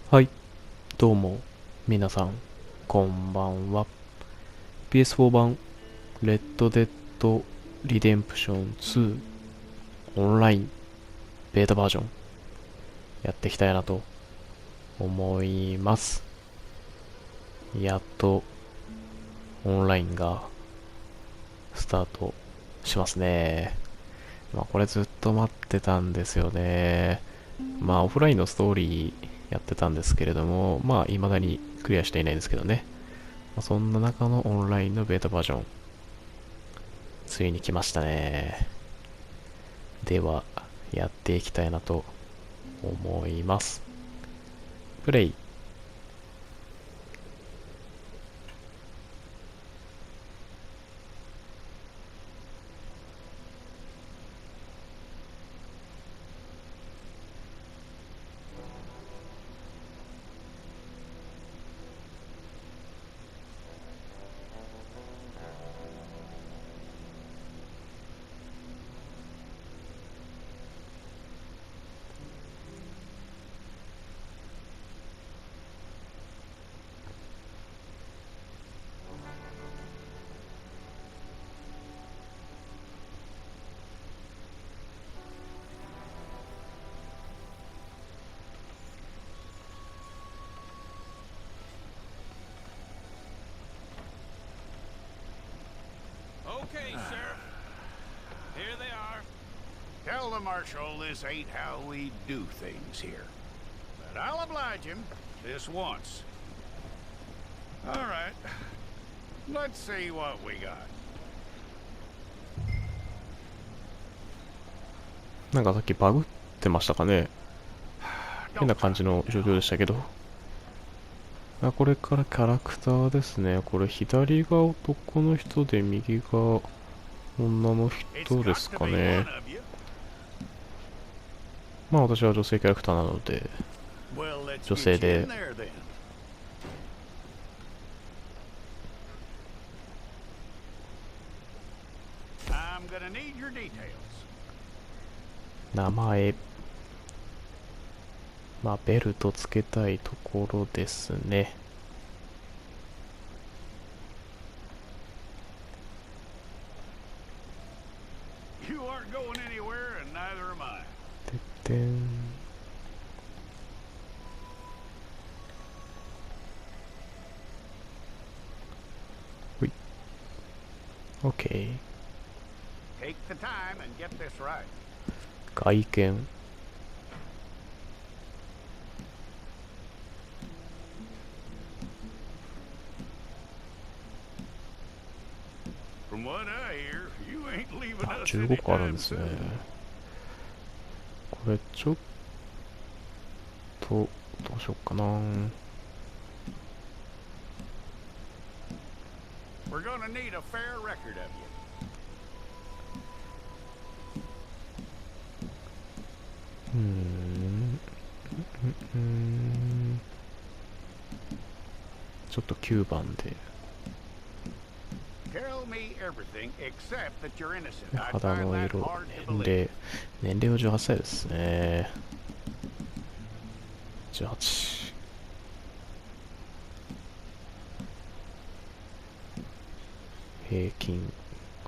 はい、どうも、皆さん、こんばんは。PS4 版、レッドデッドリデンプション2、オンライン、ベータバージョン、やっていきたいなと思います。やっと、オンラインが、スタートしますね。これずっと待ってたんですよね。オフラインのストーリーやってたんですけれども、未だにクリアしていないんですけどね。そんな中のオンラインのベータバージョン、ついに来ましたね。では、やっていきたいなと思います。プレイ。Okay, Sheriff. Here they are. Tell the Marshal this ain't how we do things here. But I'll oblige him this once. All right. Let's see what we got. なんかさっきバグってましたかね。変な感じの状況でしたけど。これからキャラクターですね。これ左が男の人で右が女の人ですかね。私は女性キャラクターなので、女性で。名前。ベルトつけたいところですね。てってん。ほい。OK。外見。15個あるんですね。これちょっとどうしようかな。ちょっと9番で。肌の色、年齢は18歳ですね。18。平均、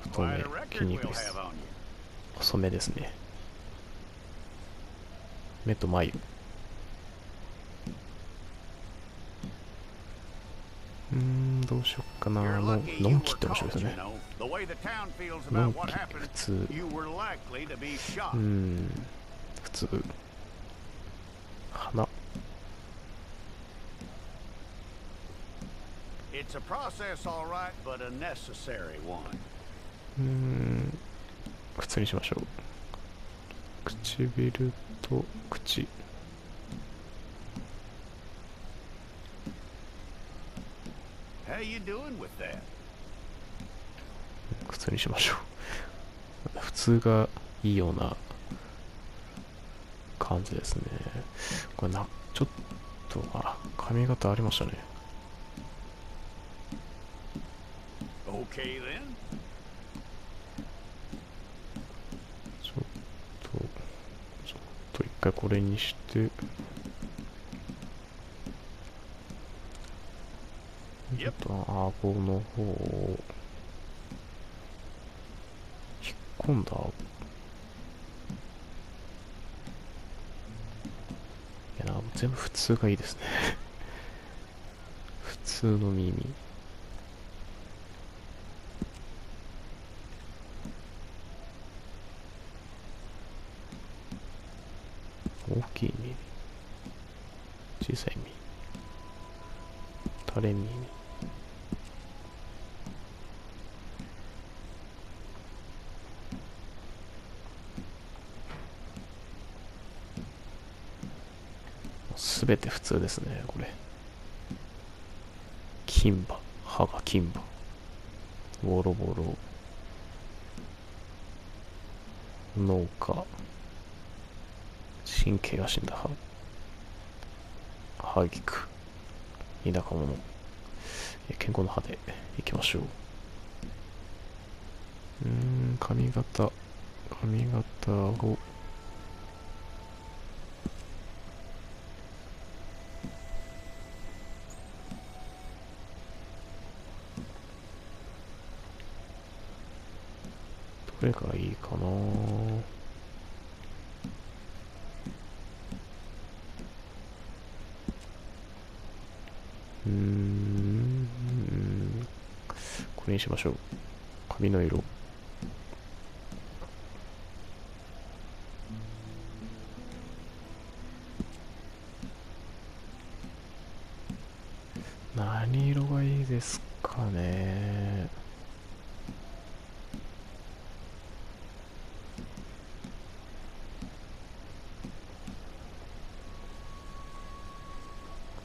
太め、筋肉です。細めですね。目と眉。どうしよっかな。のんきって面白いですね。のんき、普通。普通。花。普通にしましょう。唇と口。普通にしましょう。普通がいいような感じですね。これちょっと、髪型ありましたね。ちょっと一回これにして、Yep. ちょっと顎の方を引っ込んだ。いやな、全部普通がいいですね。普通の耳。大きい耳、小さい耳、垂れ耳。すべて普通ですね、これ。金歯、歯が金歯、ボロボロ、農家、神経が死んだ歯、歯菊、田舎者、健康の歯でいきましょう。髪型をどれがいいかな。これにしましょう。髪の色。何色がいいですかね。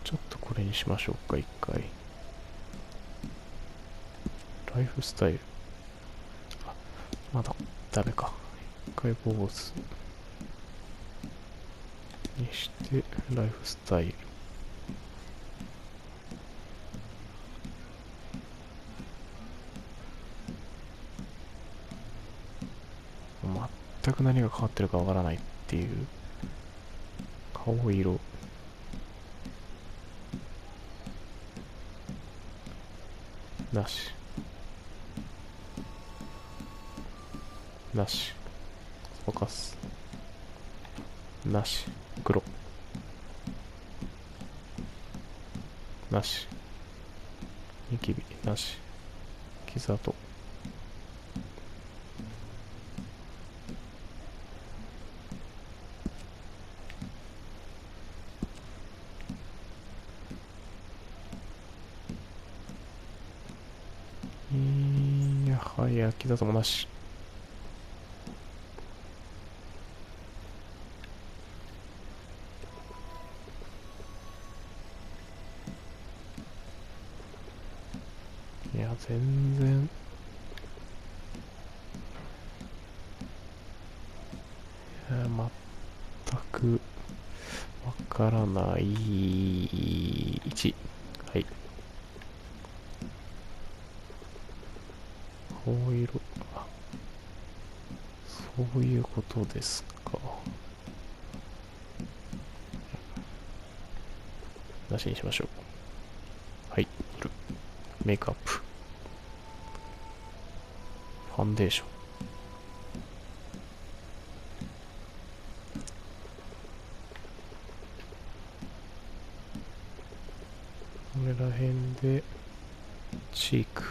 ちょっとこれにしましょうか、一回。ライフスタイル。あ、まだダメか。一回坊主にして、ライフスタイル。全く何が変わってるかわからないっていう。顔色。なし。なし。ぼかす。なし。黒。なし。ニキビ。なし。傷跡。はい、傷跡もなし。いや、全然。全くわからない1。はい。顔色。あ、そういうことですか。なしにしましょう。はい。メイクアップ。ファンデーション。これら辺でチーク。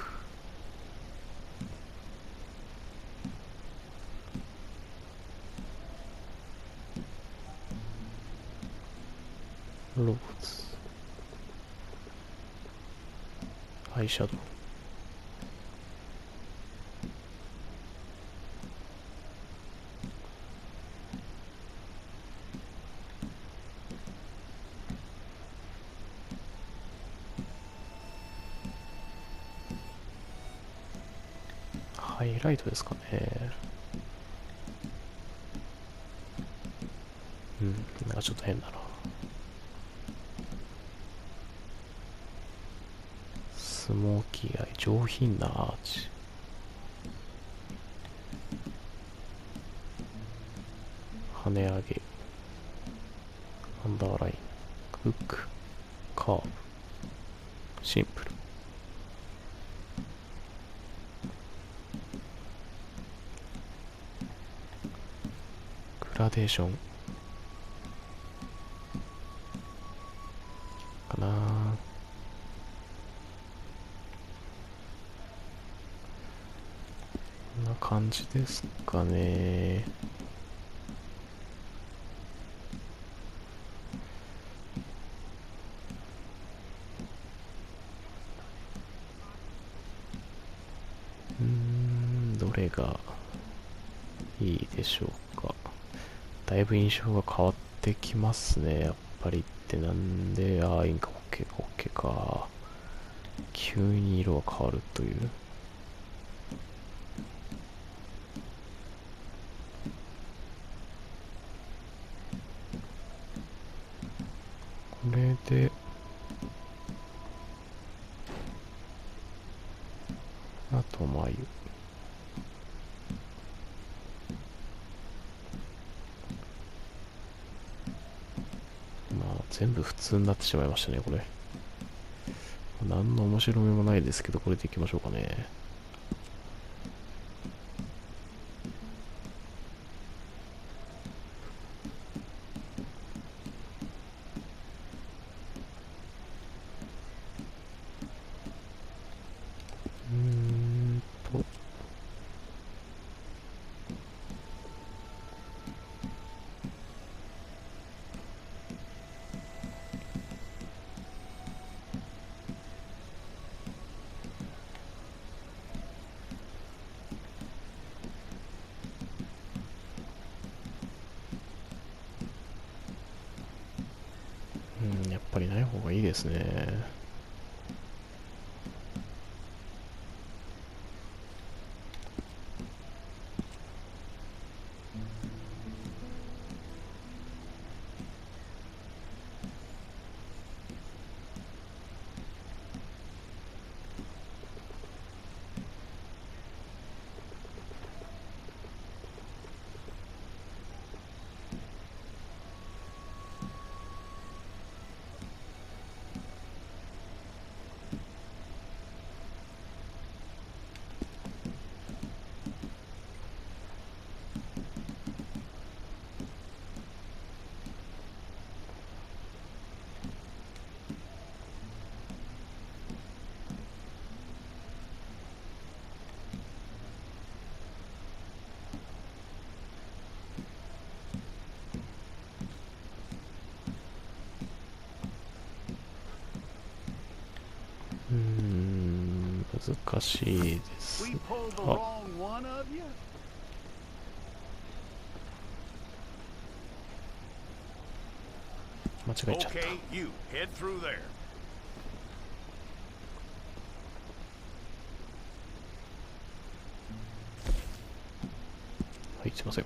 ローズ。アイシャドウ。ハイライトですかね。なんかちょっと変だな。スモーキーアイ、上品なアーチ。跳ね上げ。アンダーライン。フック。カーブ。シンプル。ラデーションかな。こんな感じですかね。どれがいいでしょうか。だいぶ印象が変わってきますね、やっぱり。ってなんで、いいんか、OK か、OK か。急に色が変わるという。これで、あと眉。全部普通になってしまいましたね、これ。何の面白みもないですけど、これでいきましょうかね。やっぱりない方がいいですね。難しいです。間違えちゃった。はい、すいません。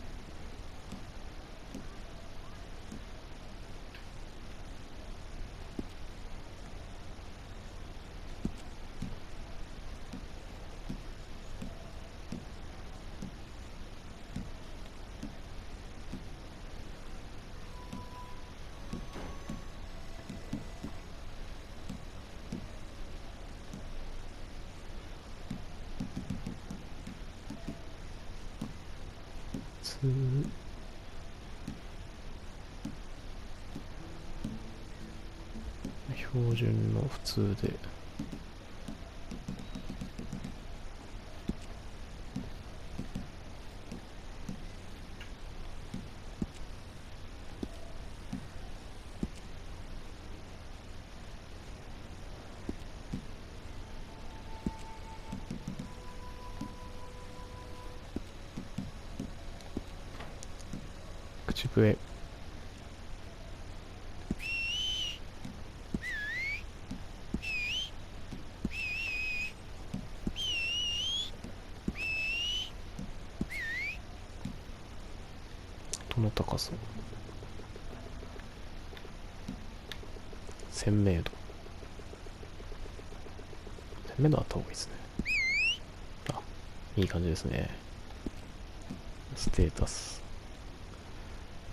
標準の普通で口笛音の高さ鮮明度あった方がいいですね。あ、いい感じですね。ステータス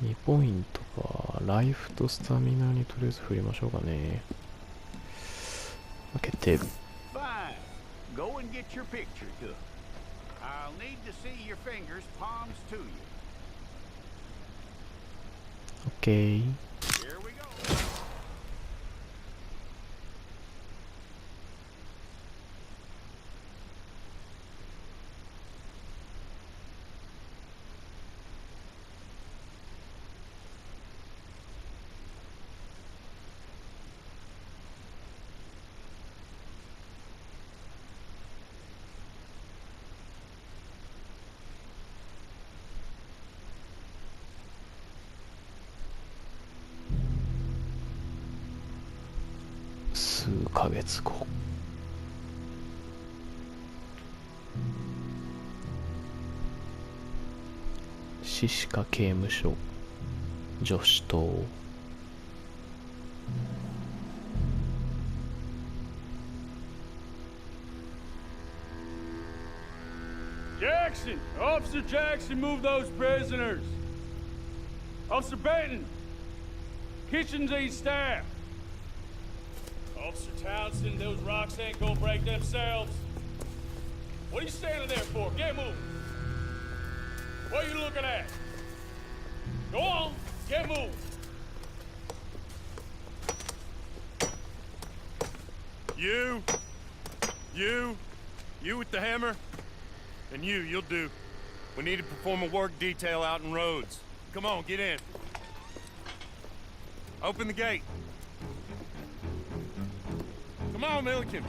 2ポイントか。ライフとスタミナにとりあえず振りましょうかね。決定。オッケー。数ヶ月後。シシカ刑務所女子棟。Jackson! Officer Jackson, move those prisoners! Officer Benton! Kitchens ain't staff! Officer Townsend, those rocks ain't gonna break themselves. What are you standing there for? Get moving! What are you looking at? Go on, get moving! You with the hammer? And you'll do. We need to perform a work detail out in Rhodes. Come on, get in. Open the gate. Come on, Milliken.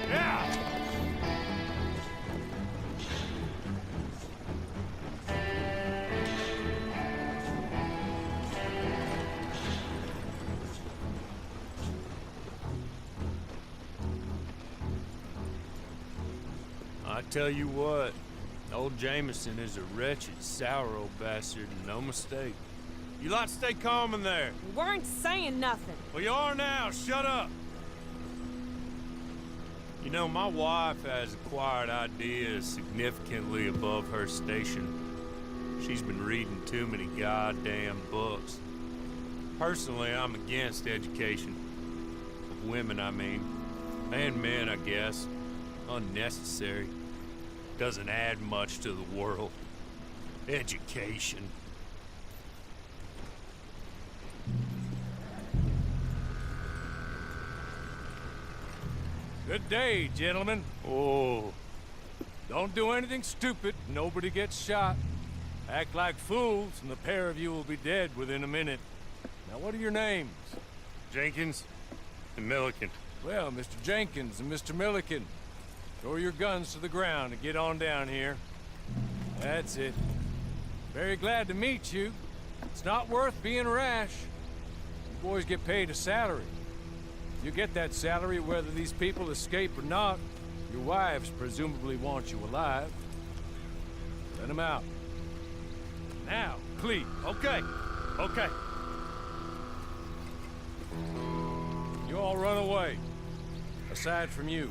Yeah! I tell you what, old Jameson is a wretched, sour old bastard, and no mistake. You lot stay calm in there. We weren't saying nothing. Well, you are now. Shut up. You know, my wife has acquired ideas significantly above her station. She's been reading too many goddamn books. Personally, I'm against education. Of women, I mean. And men, I guess. Unnecessary. Doesn't add much to the world. Education. Good day, gentlemen. Oh. Don't do anything stupid. Nobody gets shot. Act like fools, and the pair of you will be dead within a minute. Now, what are your names? Jenkins and Milliken. Well, Mr. Jenkins and Mr. Milliken, throw your guns to the ground and get on down here. That's it. Very glad to meet you. It's not worth being rash. You boys get paid a salary. You get that salary whether these people escape or not. Your wives presumably want you alive. Let them out. Now, please. Okay. Okay. You all run away. Aside from you.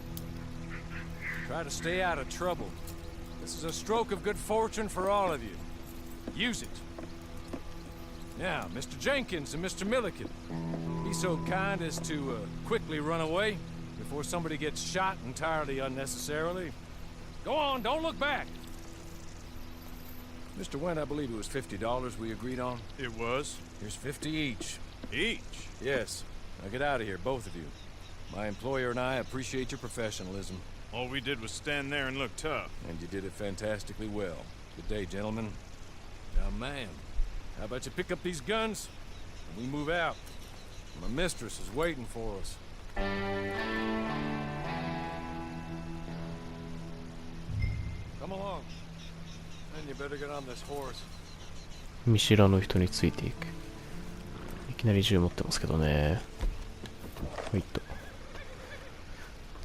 Try to stay out of trouble. This is a stroke of good fortune for all of you. Use it. Now, Mr. Jenkins and Mr. Milliken, be so kind as to quickly run away before somebody gets shot entirely unnecessarily. Go on, don't look back. Mr. Went, I believe it was $50 we agreed on. It was. Here's 50 each. Each? Yes. Now get out of here, both of you. My employer and I appreciate your professionalism. All we did was stand there and look tough. And you did it fantastically well. Good day, gentlemen. Now, ma'am, how about you pick up these guns and we move out? My mistress is waiting for us. Come along. And you better get on this horse. 見知らぬ人についていく。いきなり銃持ってますけどね。はいと。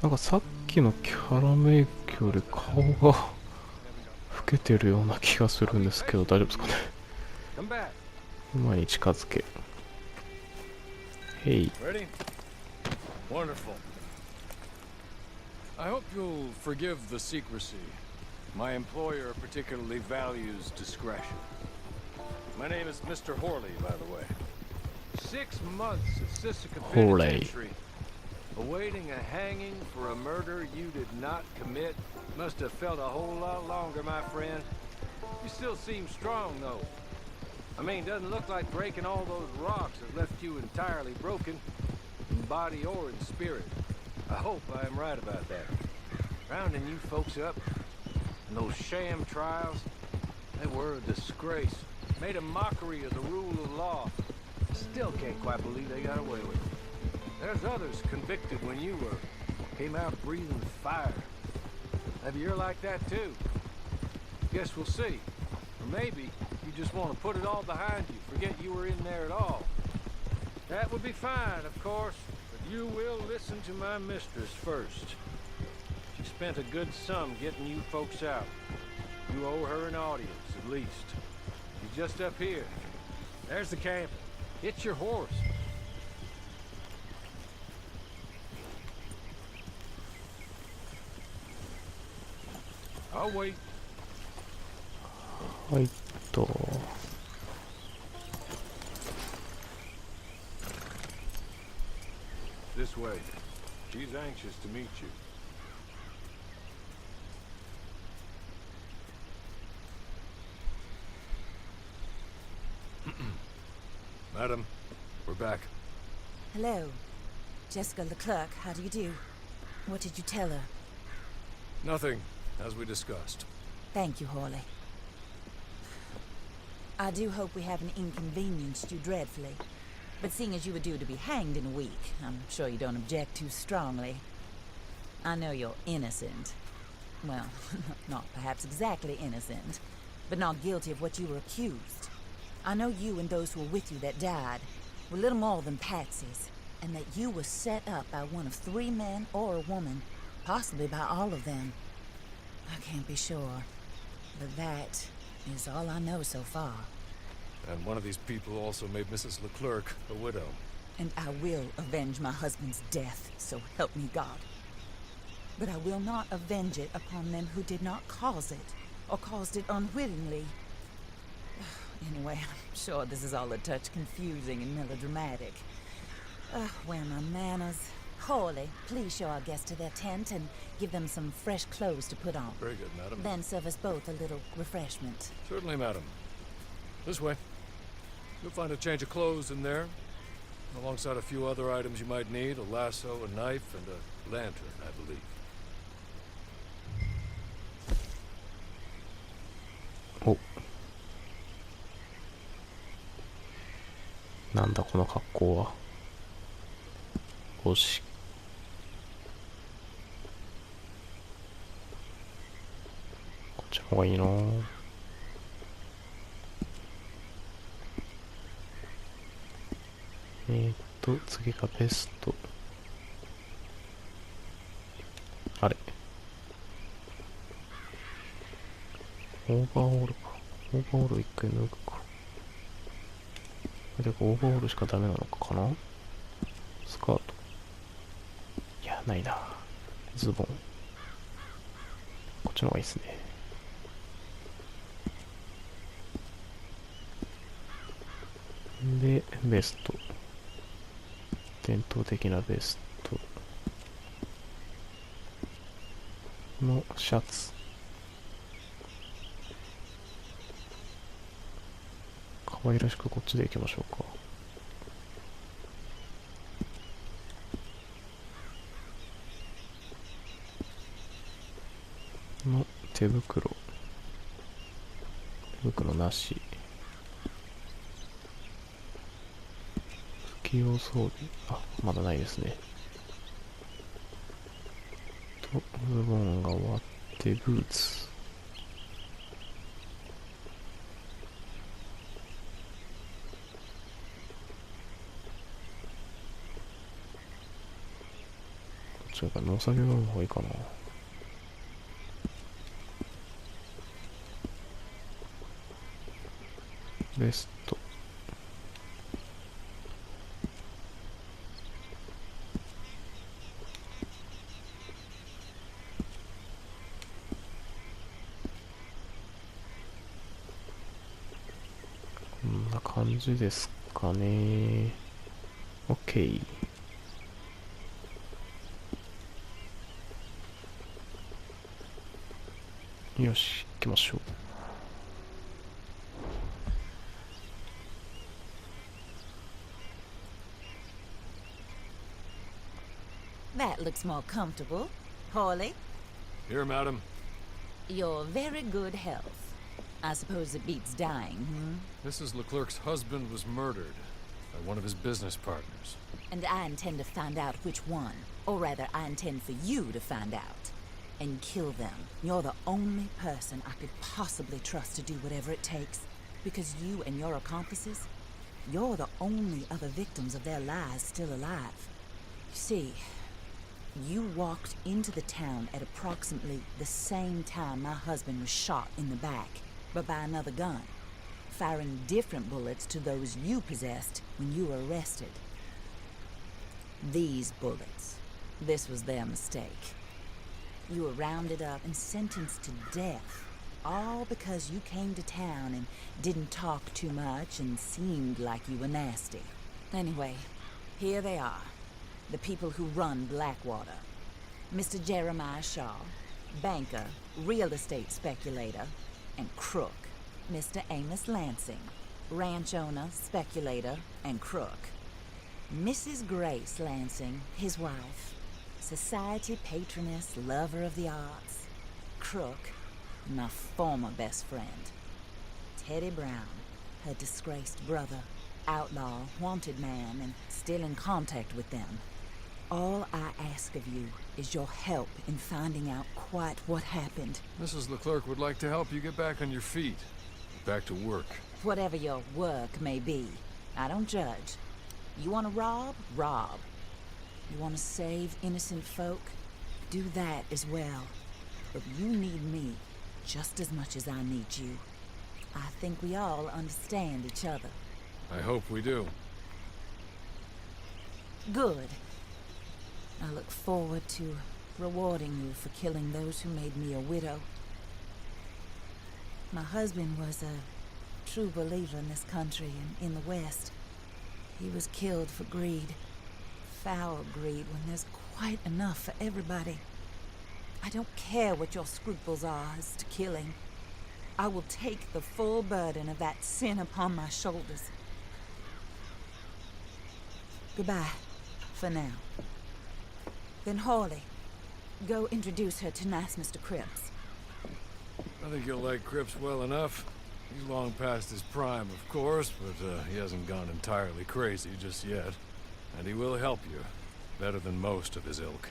なんかさっきのキャラメイクより顔が老けてるような気がするんですけど、大丈夫ですかね。馬に近づけ。Hey. Ready? Wonderful. I hope you'll forgive the secrecy. My employer particularly values discretion. My name is Mr. Horley, by the way. 6 months at Sisika Penitentiary. Awaiting a hanging for a murder you did not commit must have felt a whole lot longer, my friend. You still seem strong, though. I mean, doesn't look like breaking all those rocks has left you entirely broken, in body or in spirit. I hope I am right about that. Rounding you folks up, and those sham trials, they were a disgrace. Made a mockery of the rule of law. Still can't quite believe they got away with it. There's others convicted when you were. Came out breathing fire. Maybe you're like that too. Guess we'll see. Or maybe you just want to put it all behind you, forget you were in there at all. That would be fine, of course, but you will listen to my mistress first. She spent a good sum getting you folks out. You owe her an audience, at least. She's just up here. There's the camp. Hitch your horse. I'll wait. はいと。This way. She's anxious to meet you. Madam, we're back. Hello. Jessica Leclerc, how do you do? What did you tell her? Nothing, as we discussed. Thank you, Hawley. I do hope we haven't inconvenienced you dreadfully. But seeing as you were due to be hanged in a week, I'm sure you don't object too strongly. I know you're innocent. Well, not perhaps exactly innocent, but not guilty of what you were accused. I know you and those who were with you that died were little more than patsies, and that you were set up by one of 3 men or a woman, possibly by all of them. I can't be sure, but that is all I know so far. And one of these people also made Mrs. Leclerc a widow. And I will avenge my husband's death, so help me God. But I will not avenge it upon them who did not cause it, or caused it unwittingly. Anyway, I'm sure this is all a touch confusing and melodramatic. Where are my manners? Hawley, please show our guests to their tent and give them some fresh clothes to put on. Very good, madam. Then serve us both a little refreshment. Certainly, madam. This way. You'll find a change of clothes in there, alongside a few other items you might need, a lasso, a knife, and a lantern, I believe. お、なんだこの格好は。よし。こっちの方がいいな。次がベスト。あれ。オーバーオールか。オーバーオール一回脱ぐか。でもオーバーオールしかダメなのかな。スカート。いや、ないな。ズボン。こっちの方がいいですね。で、ベスト。伝統的なベストのシャツ。可愛らしくこっちでいきましょうか。の手袋。手袋なし。不器用装備。あ、まだないですね。と、ズボンが終わって、ブーツ。こっちが農作業の方がいいかな。ベスト。こんな感じですかね。OK。よし、行きましょう。That looks more comfortable. Hawley, Here, madam. you're very good health. I suppose it beats dying, Mrs. Leclerc's husband was murdered by one of his business partners. And I intend to find out which one. Or rather, I intend for you to find out. And kill them. You're the only person I could possibly trust to do whatever it takes. Because you and your accomplices, you're the only other victims of their lies still alive. You see, you walked into the town at approximately the same time my husband was shot in the back, but by another gun, firing different bullets to those you possessed when you were arrested. These bullets, this was their mistake. You were rounded up and sentenced to death, all because you came to town and didn't talk too much and seemed like you were nasty. Anyway, here they are. The people who run Blackwater. Mr. Jeremiah Shaw, banker, real estate speculator, and crook. Mr. Amos Lansing, ranch owner, speculator, and crook. Mrs. Grace Lansing, his wife, society patroness, lover of the arts, crook, my former best friend. Teddy Brown, her disgraced brother, outlaw, wanted man, and still in contact with them. All I ask of you is your help in finding out quite what happened. Mrs. Leclerc would like to help you get back on your feet. Back to work. Whatever your work may be, I don't judge. You want to rob? Rob. You want to save innocent folk? Do that as well. But you need me just as much as I need you. I think we all understand each other. I hope we do. Good. I look forward to rewarding you for killing those who made me a widow. My husband was a true believer in this country and in the West. He was killed for greed. Foul greed when there's quite enough for everybody. I don't care what your scruples are as to killing. I will take the full burden of that sin upon my shoulders. Goodbye, for now. Then Hawley, go introduce her to nice Mr. Cripps. I think you'll like Cripps well enough. He's long past his prime, of course, but he hasn't gone entirely crazy just yet. And he will help you, better than most of his ilk.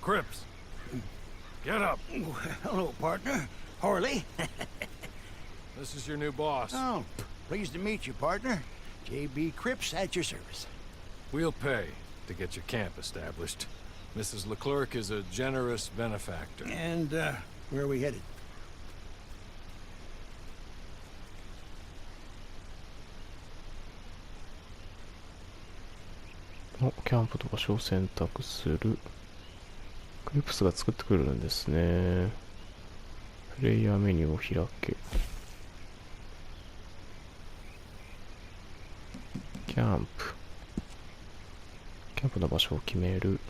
Cripps! Get up! Hello, partner. Hawley. This is your new boss. Oh, pleased to meet you, partner. J.B. Cripps at your service. We'll pay to get your camp established. Mrs. Leclerc is a generous benefactor. And, where are we headed?お、キャンプと場所を選択する。クリプスが作ってくれるんですね。プレイヤーメニューを開け。キャンプ。キャンプの場所を決める。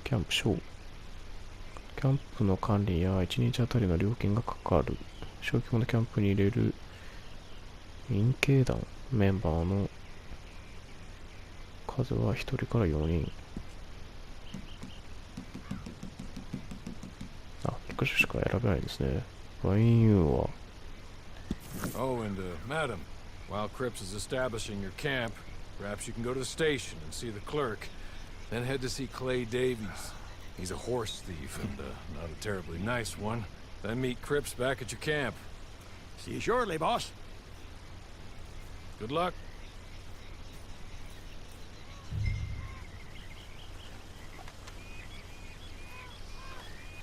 キャンプショー。キャンプの管理や1日あたりの料金がかかる。小規模なキャンプに入れる民警団メンバーの数は1人から4人。あ、1箇所しか選べないですね。ワインユーは。Oh, and madam, while Cripps is establishing your camp, perhaps you can go to the station and see the clerk, then head to see Clay Davies. He's a horse thief and not a terribly nice one. Then meet Cripps back at your camp. See you shortly, boss. Good luck.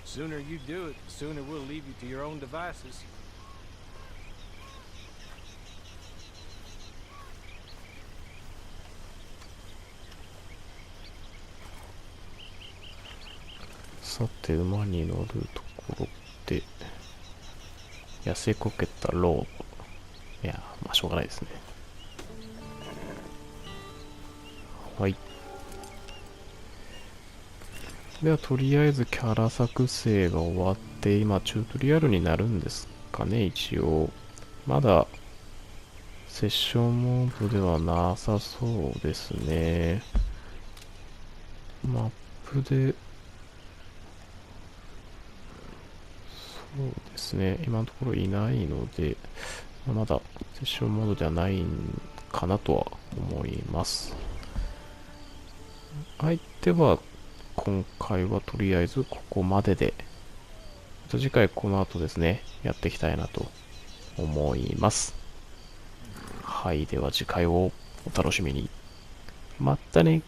Sooner you do it, the sooner we'll leave you to your own devices.さて、馬に乗るところで、痩せこけたローブ。いや、まあしょうがないですね。はい。ではとりあえずキャラ作成が終わって、今チュートリアルになるんですかね、一応。まだセッションモードではなさそうですね。マップで、そうですね、今のところいないので、まだセッションモードではないんかなとは思います。はい、では今回はとりあえずここまでで、次回この後ですね、やっていきたいなと思います。はい、では次回をお楽しみに。またね。